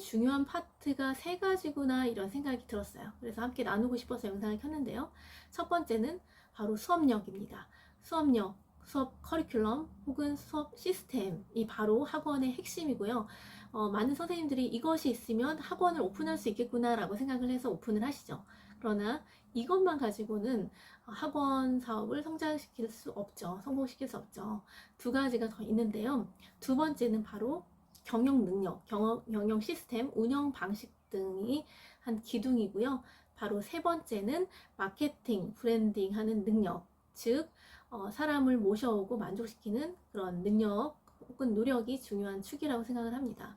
중요한 파트가 세 가지구나 이런 생각이 들었어요. 그래서 함께 나누고 싶어서 영상을 켰는데요. 첫 번째는 바로 수업력입니다. 수업력, 수업 커리큘럼 혹은 수업 시스템이 바로 학원의 핵심이고요. 많은 선생님들이 이것이 있으면 학원을 오픈할 수 있겠구나 라고 생각을 해서 오픈을 하시죠. 그러나 이것만 가지고는 학원 사업을 성장시킬 수 없죠. 성공시킬 수 없죠. 두 가지가 더 있는데요. 두 번째는 바로 경영 능력, 경영 시스템, 운영 방식 등이 한 기둥이고요. 바로 세 번째는 마케팅, 브랜딩 하는 능력, 즉 사람을 모셔오고 만족시키는 그런 능력 혹은 노력이 중요한 축이라고 생각을 합니다.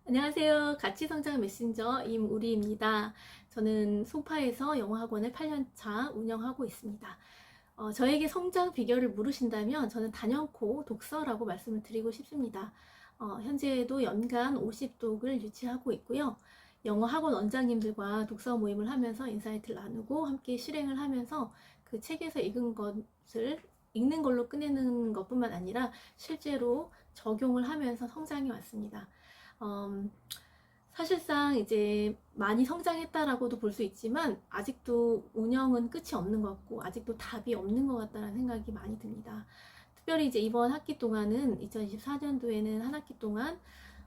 안녕하세요. 가치성장 메신저 임우리입니다. 저는 송파에서 영어학원을 8년차 운영하고 있습니다. 저에게 성장 비결을 물으신다면 저는 단연코 독서라고 말씀을 드리고 싶습니다. 현재도 연간 50독을 유치하고 있고요. 영어학원 원장님들과 독서 모임을 하면서 인사이트를 나누고 함께 실행을 하면서 그 책에서 읽는 걸로 끝내는 것뿐만 아니라 실제로 적용을 하면서 성장해 왔습니다. 사실상 이제 많이 성장했다라고도 볼 수 있지만 아직도 운영은 끝이 없는 것 같고 아직도 답이 없는 것 같다는 생각이 많이 듭니다. 특별히 이제 이번 학기 동안은 2024년도에는 한 학기 동안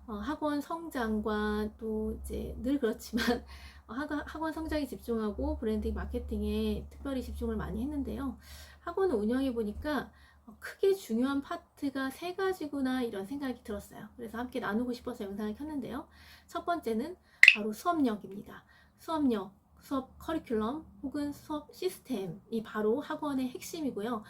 학원 성장과 또 이제 늘 그렇지만 학원 성장에 집중하고 브랜딩 마케팅에 특별히 집중을 많이 했는데요. 학원을 운영해 보니까 크게 중요한 파트가 세 가지구나 이런 생각이 들었어요. 그래서 함께 나누고 싶어서 영상을 켰는데요. 첫 번째는 바로 수업력입니다. 수업력, 수업 커리큘럼 혹은 수업 시스템이 바로 학원의 핵심이고요.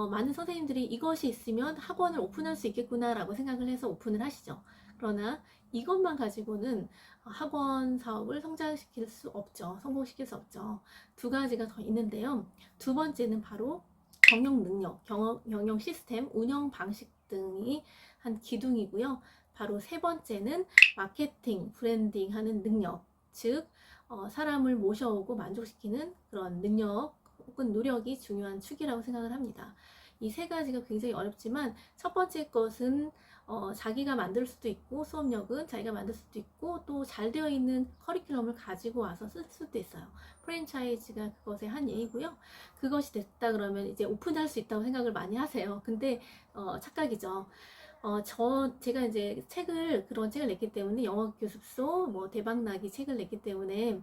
많은 선생님들이 이것이 있으면 학원을 오픈할 수 있겠구나 라고 생각을 해서 오픈을 하시죠. 그러나 이것만 가지고는 학원 사업을 성장시킬 수 없죠. 성공시킬 수 없죠. 두 가지가 더 있는데요. 두 번째는 바로 경영 능력, 경영 시스템, 운영 방식 등이 한 기둥이고요. 바로 세 번째는 마케팅, 브랜딩 하는 능력, 즉 사람을 모셔오고 만족시키는 그런 능력 혹은 노력이 중요한 축이라고 생각을 합니다. 이 세 가지가 굉장히 어렵지만 첫 번째 것은 자기가 만들 수도 있고 수업력은 자기가 만들 수도 있고 또 잘 되어 있는 커리큘럼을 가지고 와서 쓸 수도 있어요. 프랜차이즈가 그것의 한 예이고요. 그것이 됐다 그러면 이제 오픈할 수 있다고 생각을 많이 하세요. 근데 착각이죠. 제가 이제 그런 책을 냈기 때문에 영어 교습소, 뭐 대박나기 책을 냈기 때문에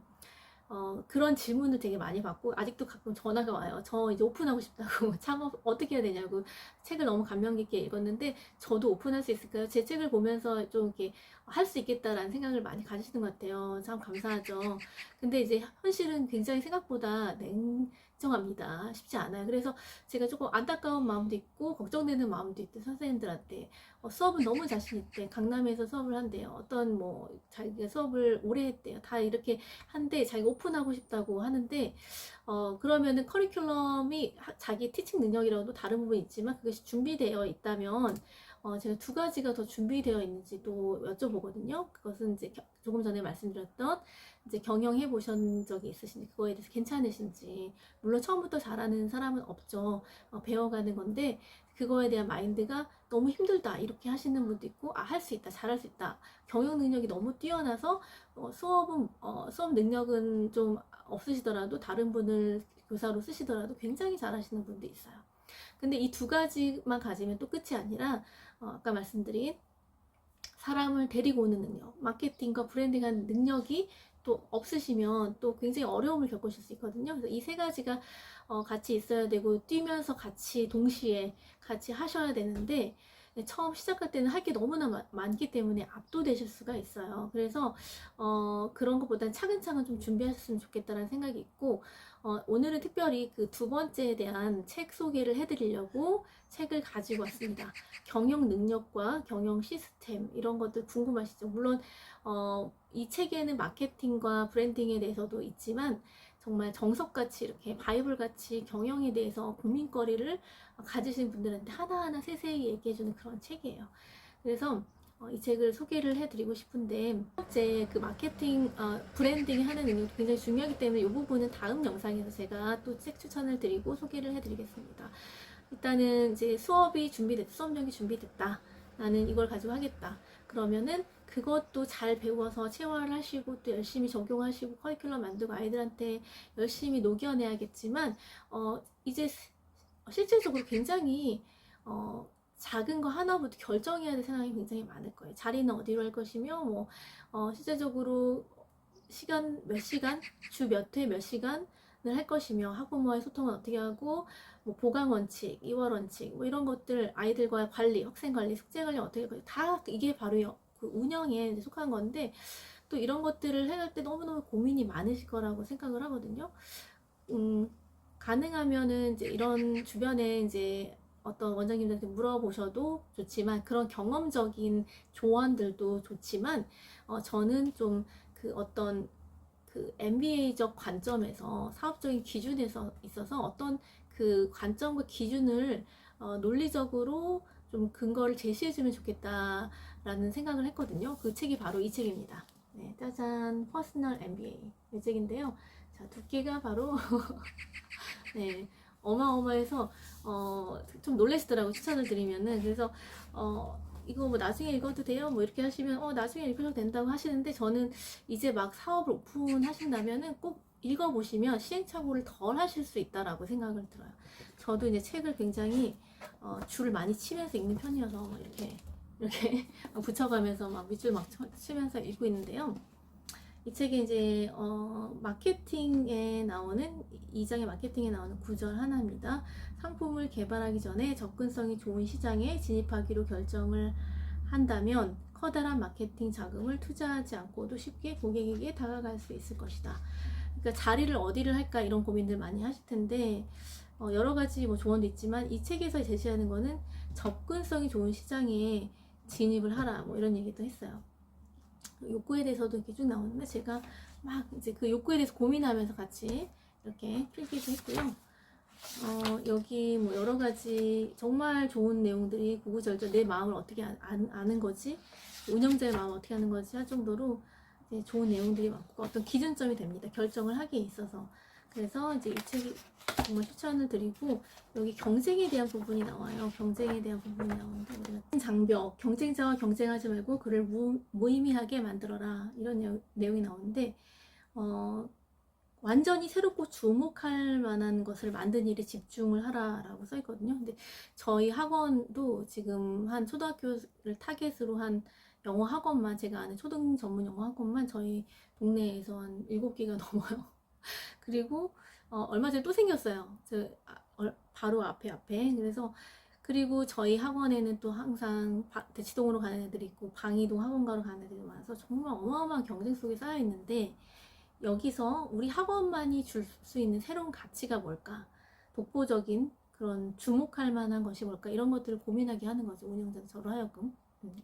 그런 질문을 되게 많이 받고 아직도 가끔 전화가 와요. 저 이제 오픈하고 싶다고 창업 어떻게 해야 되냐고. 책을 너무 감명 깊게 읽었는데 저도 오픈할 수 있을까요? 제 책을 보면서 좀 이렇게 할 수 있겠다라는 생각을 많이 가지시는 것 같아요. 참 감사하죠. 근데 이제 현실은 굉장히 생각보다 냉정합니다. 쉽지 않아요. 그래서 제가 조금 안타까운 마음도 있고 걱정되는 마음도 있대 선생님들한테. 수업은 너무 자신 있대. 강남에서 수업을 한대요. 어떤 뭐 자기가 수업을 오래 했대요. 다 이렇게 한데 자기가 오픈하고 싶다고 하는데 그러면은 커리큘럼이 자기 티칭 능력이라도 다른 부분이 있지만 그것이 준비되어 있다면 제가 두 가지가 더 준비되어 있는지도 여쭤보거든요. 그것은 이제 조금 전에 말씀드렸던 이제 경영해 보신 적이 있으신지 그거에 대해서 괜찮으신지. 물론 처음부터 잘하는 사람은 없죠. 배워가는 건데 그거에 대한 마인드가 너무 힘들다 이렇게 하시는 분도 있고 할 수 있다, 잘할 수 있다. 경영 능력이 너무 뛰어나서 수업 능력은 좀 없으시더라도 다른 분을 교사로 쓰시더라도 굉장히 잘하시는 분도 있어요. 근데 이 두 가지만 가지면 또 끝이 아니라 아까 말씀드린 사람을 데리고 오는 능력, 마케팅과 브랜딩하는 능력이 또 없으시면 또 굉장히 어려움을 겪으실 수 있거든요. 그래서 이 세 가지가 같이 있어야 되고 뛰면서 같이 동시에 같이 하셔야 되는데 처음 시작할 때는 할 게 너무나 많기 때문에 압도되실 수가 있어요. 그래서 그런 것보다는 차근차근 좀 준비하셨으면 좋겠다는 생각이 있고 오늘은 특별히 그 두 번째에 대한 책 소개를 해드리려고 책을 가지고 왔습니다. 경영 능력과 경영 시스템 이런 것들 궁금하시죠? 물론 이 책에는 마케팅과 브랜딩에 대해서도 있지만 정말 정석같이 이렇게 바이블같이 경영에 대해서 고민거리를 가지신 분들한테 하나하나 세세히 얘기해주는 그런 책이에요. 그래서 이 책을 소개를 해드리고 싶은데 첫 번째 그 마케팅, 브랜딩 하는 능력도 굉장히 중요하기 때문에 이 부분은 다음 영상에서 제가 또 책 추천을 드리고 소개를 해드리겠습니다. 일단은 이제 수업력이 준비됐다. 나는 이걸 가지고 하겠다. 그러면은 그것도 잘 배워서 체화를 하시고 또 열심히 적용하시고 커리큘럼 만들고 아이들한테 열심히 녹여내야겠지만 이제 실질적으로 굉장히 작은 거 하나부터 결정해야 될 상황이 굉장히 많을 거예요. 자리는 어디로 할 것이며 실제적으로 시간 몇 시간, 주 몇 회 몇 시간을 할 것이며 학부모와의 소통은 어떻게 하고 보강 원칙, 이월 원칙 이런 것들 아이들과의 관리, 학생 관리, 숙제 관리 어떻게 할 거예요. 다 이게 바로 그 운영에 속한 건데 또 이런 것들을 해갈 때 너무너무 고민이 많으실 거라고 생각을 하거든요. 가능하면은 이제 이런 주변에 이제 어떤 원장님들한테 물어보셔도 좋지만 그런 경험적인 조언들도 좋지만 저는 좀 그 어떤 그 MBA적 관점에서 사업적인 기준에서 있어서 어떤 그 관점과 기준을 논리적으로 좀 근거를 제시해주면 좋겠다라는 생각을 했거든요. 그 책이 바로 이 책입니다. 네, 짜잔, 퍼스널 MBA 이 책인데요. 자, 두께가 바로 네, 어마어마해서 좀 놀라시더라고요. 추천을 드리면은. 그래서 이거 뭐 나중에 읽어도 돼요? 뭐 이렇게 하시면 나중에 읽으셔도 된다고 하시는데 저는 이제 막 사업을 오픈하신다면은 꼭 읽어보시면 시행착오를 덜 하실 수 있다라고 생각을 들어요. 저도 이제 책을 굉장히 줄을 많이 치면서 읽는 편이어서 막 이렇게 붙여가면서 막 밑줄 막 치면서 읽고 있는데요. 이 책이 이제 마케팅에 나오는 2장의 마케팅에 나오는 구절 하나입니다. 상품을 개발하기 전에 접근성이 좋은 시장에 진입하기로 결정을 한다면 커다란 마케팅 자금을 투자하지 않고도 쉽게 고객에게 다가갈 수 있을 것이다. 그러니까 자리를 어디를 할까 이런 고민들 많이 하실 텐데 여러 가지 뭐 조언도 있지만 이 책에서 제시하는 거는 접근성이 좋은 시장에 진입을 하라 뭐 이런 얘기도 했어요. 욕구에 대해서도 이렇게 쭉 나오는데 제가 막 이제 그 욕구에 대해서 고민하면서 같이 이렇게 필기도 했고요. 여기 뭐 여러 가지 정말 좋은 내용들이 구구절절 내 마음을 어떻게 아는 거지, 운영자의 마음을 어떻게 하는 거지 할 정도로 이제 좋은 내용들이 많고 어떤 기준점이 됩니다. 결정을 하기에 있어서. 그래서 이제 이 책이 정말 추천을 드리고 여기 경쟁에 대한 부분이 나와요. 경쟁에 대한 부분이 나오는데 우리가 장벽, 경쟁자와 경쟁하지 말고 그를 무의미하게 만들어라 이런 내용이 나오는데 완전히 새롭고 주목할 만한 것을 만든 일에 집중을 하라라고 써 있거든요. 근데 저희 학원도 지금 한 초등학교를 타겟으로 한 영어 학원만, 제가 아는 초등 전문 영어 학원만 저희 동네에서 한 7개가 넘어요. 그리고 얼마 전에 또 생겼어요. 바로 앞에. 그래서 그리고 저희 학원에는 또 항상 대치동으로 가는 애들이 있고 방이동 학원가로 가는 애들이 많아서 정말 어마어마한 경쟁 속에 쌓여 있는데 여기서 우리 학원만이 줄 수 있는 새로운 가치가 뭘까? 독보적인 그런 주목할 만한 것이 뭘까? 이런 것들을 고민하게 하는 거죠. 운영자 저로 하여금.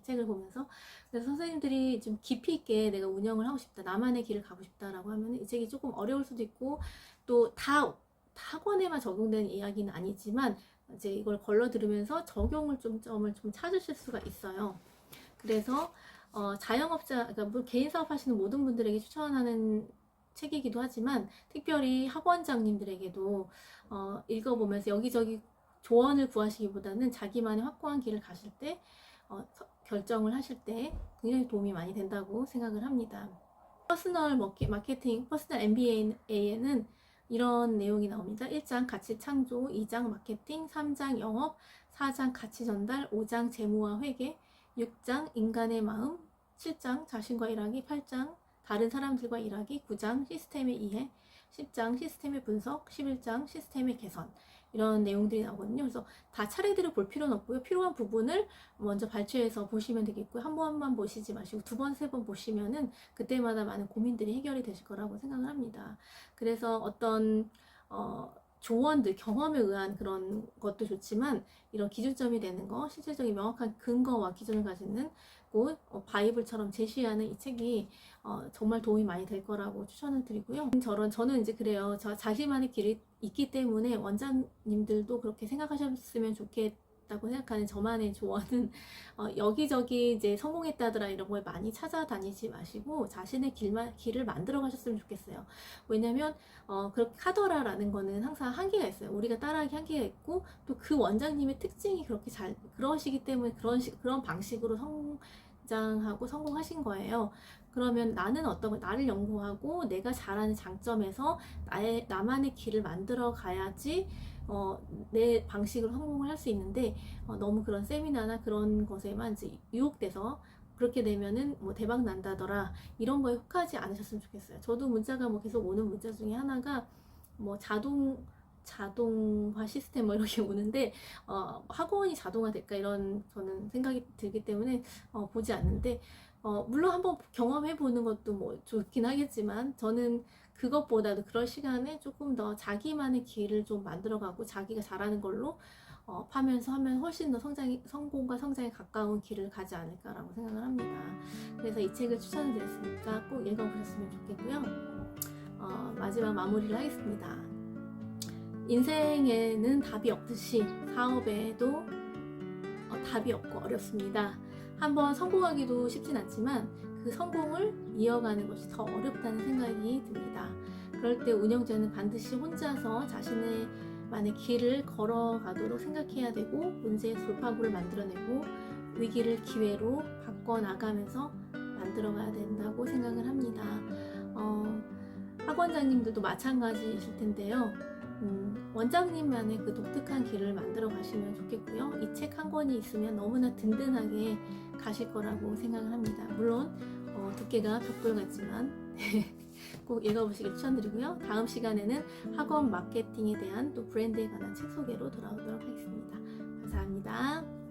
책을 보면서. 그래서 선생님들이 좀 깊이 있게 내가 운영을 하고 싶다, 나만의 길을 가고 싶다라고 하면 이 책이 조금 어려울 수도 있고 또 다 학원에만 적용되는 이야기는 아니지만 이제 이걸 걸러 들으면서 적용을 점을 좀 찾으실 수가 있어요. 그래서 자영업자, 그러니까 뭐 개인 사업 하시는 모든 분들에게 추천하는 책이기도 하지만 특별히 학원장님들에게도 읽어보면서 여기저기 조언을 구하시기보다는 자기만의 확고한 길을 가실 때 결정을 하실 때 굉장히 도움이 많이 된다고 생각을 합니다. 퍼스널 마케팅, 퍼스널 MBA에는 이런 내용이 나옵니다. 1장 가치 창조, 2장 마케팅, 3장 영업, 4장 가치 전달, 5장 재무와 회계, 6장 인간의 마음, 7장 자신과 일하기, 8장 다른 사람들과 일하기, 9장 시스템의 이해, 10장 시스템의 분석, 11장 시스템의 개선, 이런 내용들이 나오거든요. 그래서 다 차례대로 볼 필요는 없고요. 필요한 부분을 먼저 발췌해서 보시면 되겠고요. 한 번만 보시지 마시고 두 번, 세 번 보시면은 그때마다 많은 고민들이 해결이 되실 거라고 생각을 합니다. 그래서 어떤 조언들, 경험에 의한 그런 것도 좋지만 이런 기준점이 되는 거, 실질적인 명확한 근거와 기준을 가지는 곳, 바이블처럼 제시하는 이 책이 정말 도움이 많이 될 거라고 추천을 드리고요. 저는 이제 그래요. 자신만의 길이 있기 때문에 원장님들도 그렇게 생각하셨으면 좋겠다고 생각하는 저만의 조언은 여기저기 이제 성공했다더라 이런 거에 많이 찾아다니지 마시고 자신의 길을 만들어 가셨으면 좋겠어요. 왜냐면 그렇게 하더라라는 거는 항상 한계가 있어요. 우리가 따라하기 한계가 있고 또 그 원장님의 특징이 그렇게 그러시기 때문에 그런 방식으로 직장하고 성공하신 거예요. 그러면 나는 나를 연구하고 내가 잘하는 장점에서 나만의 길을 만들어 가야지 내 방식으로 성공을 할 수 있는데, 너무 그런 세미나나 그런 것에만 이제 유혹돼서 그렇게 되면은 뭐 대박 난다더라 이런 거에 혹하지 않으셨으면 좋겠어요. 저도 문자가 뭐 계속 오는 문자 중에 하나가 뭐 자동화 시스템 뭐 이렇게 오는데, 학원이 자동화 될까 이런 저는 생각이 들기 때문에 보지 않는데, 물론 한번 경험해 보는 것도 뭐 좋긴 하겠지만, 저는 그것보다도 그럴 시간에 조금 더 자기만의 길을 좀 만들어가고 자기가 잘하는 걸로 파면서 하면 훨씬 더 성공과 성장에 가까운 길을 가지 않을까라고 생각을 합니다. 그래서 이 책을 추천을 드렸으니까 꼭 읽어보셨으면 좋겠고요. 마지막 마무리를 하겠습니다. 인생에는 답이 없듯이 사업에도 답이 없고 어렵습니다. 한번 성공하기도 쉽진 않지만 그 성공을 이어가는 것이 더 어렵다는 생각이 듭니다. 그럴 때 운영자는 반드시 혼자서 자신만의 길을 걸어가도록 생각해야 되고, 문제의 돌파구를 만들어내고 위기를 기회로 바꿔나가면서 만들어가야 된다고 생각을 합니다. 학원장님들도 마찬가지이실 텐데요. 원장님만의 그 독특한 길을 만들어 가시면 좋겠고요. 이 책 한 권이 있으면 너무나 든든하게 가실 거라고 생각을 합니다. 물론 두께가 벽돌 같지만 꼭 읽어보시길 추천드리고요. 다음 시간에는 학원 마케팅에 대한 또 브랜드에 관한 책 소개로 돌아오도록 하겠습니다. 감사합니다.